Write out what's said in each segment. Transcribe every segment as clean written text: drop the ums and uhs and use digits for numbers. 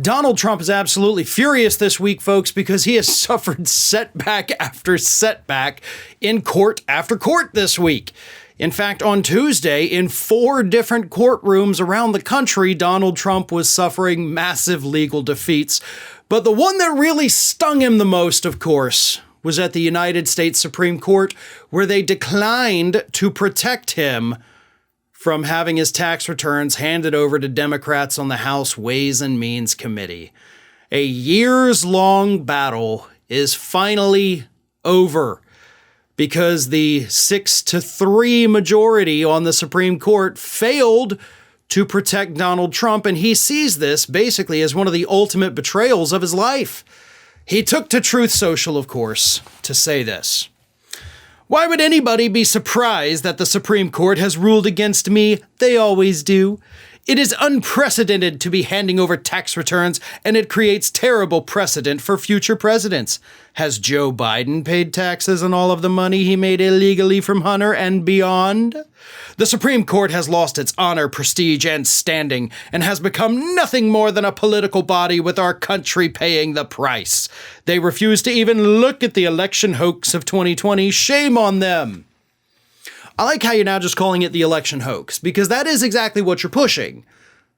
Donald Trump is absolutely furious this week, folks, because he has suffered setback after setback in court after court this week. In fact, on Tuesday, in 4 different courtrooms around the country, Donald Trump was suffering massive legal defeats. But the one that really stung him the most, of course, was at the United States Supreme Court, where they declined to protect him from having his tax returns handed over to Democrats on the House Ways and Means Committee. A years-long battle is finally over because the 6-3 majority on the Supreme Court failed to protect Donald Trump, and he sees this basically as one of the ultimate betrayals of his life. He took to Truth Social, of course, to say this. Why would anybody be surprised that the Supreme Court has ruled against me? They always do. It is unprecedented to be handing over tax returns, and it creates terrible precedent for future presidents. Has Joe Biden paid taxes on all of the money he made illegally from Hunter and beyond? The Supreme Court has lost its honor, prestige, and standing, and has become nothing more than a political body with our country paying the price. They refuse to even look at the election hoax of 2020. Shame on them. I like how you're now just calling it the election hoax, because that is exactly what you're pushing.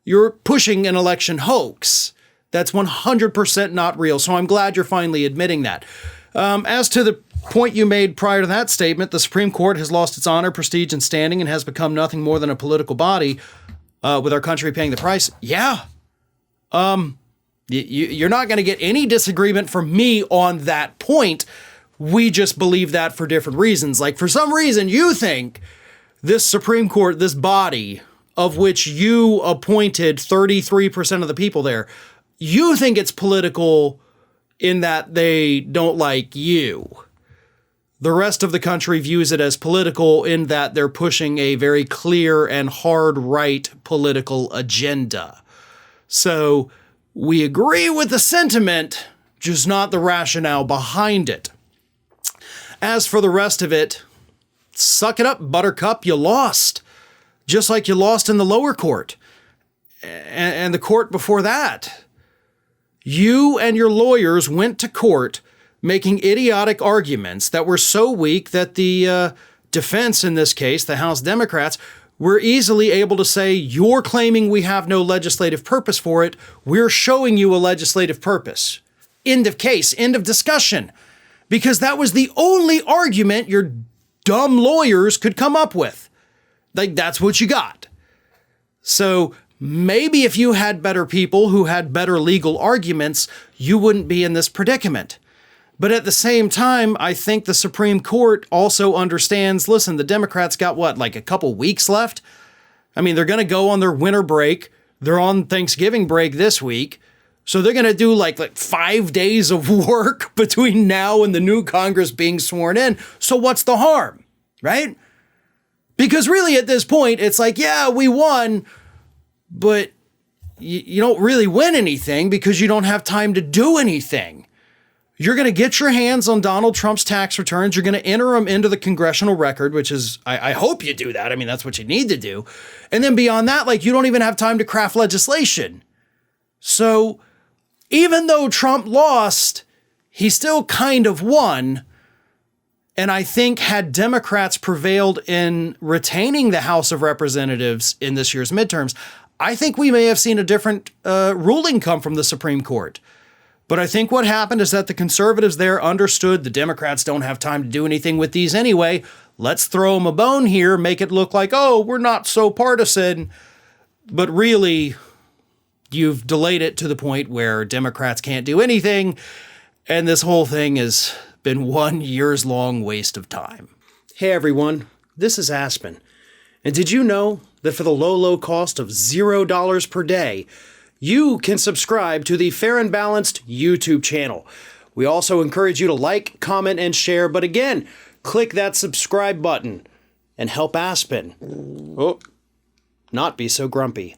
You're pushing an election hoax that's 100% not real, so I'm glad you're finally admitting that. As to the point you made prior to that statement, the Supreme Court has lost its honor, prestige, and standing and has become nothing more than a political body with our country paying the price. Yeah. You're not going to get any disagreement from me on that point. We just believe that for different reasons. Like, for some reason, you think this Supreme Court, this body of which you appointed 33% of the people there, you think it's political in that they don't like you. The rest of the country views it as political in that they're pushing a very clear and hard right political agenda. So we agree with the sentiment, just not the rationale behind it. As for the rest of it, suck it up, Buttercup, you lost. Just like you lost in the lower court and the court before that. You and your lawyers went to court making idiotic arguments that were so weak that the defense, in this case, the House Democrats, were easily able to say, you're claiming we have no legislative purpose for it. We're showing you a legislative purpose. End of case, end of discussion. Because that was the only argument your dumb lawyers could come up with. Like, that's what you got. So maybe if you had better people who had better legal arguments, you wouldn't be in this predicament. But at the same time, I think the Supreme Court also understands, listen, the Democrats got what, like a couple weeks left? I mean, they're going to go on their winter break. They're on Thanksgiving break this week. So they're going to do like 5 days of work between now and the new Congress being sworn in. So what's the harm, right? Because really at this point, it's like, yeah, we won, but you don't really win anything because you don't have time to do anything. You're going to get your hands on Donald Trump's tax returns. You're going to enter them into the congressional record, which is, I hope you do that. I mean, that's what you need to do. And then beyond that, like, you don't even have time to craft legislation. So even though Trump lost, he still kind of won. And I think had Democrats prevailed in retaining the House of Representatives in this year's midterms, I think we may have seen a different ruling come from the Supreme Court. But I think what happened is that the conservatives there understood the Democrats don't have time to do anything with these anyway. Let's throw them a bone here, make it look like, oh, we're not so partisan. But really, you've delayed it to the point where Democrats can't do anything, and this whole thing has been 1 years-long waste of time. Hey everyone, this is Aspen. And did you know that for the low cost of $0 per day, you can subscribe to the Fair and Balanced YouTube channel. We also encourage you to like, comment, and share, but again, click that subscribe button and help Aspen not be so grumpy.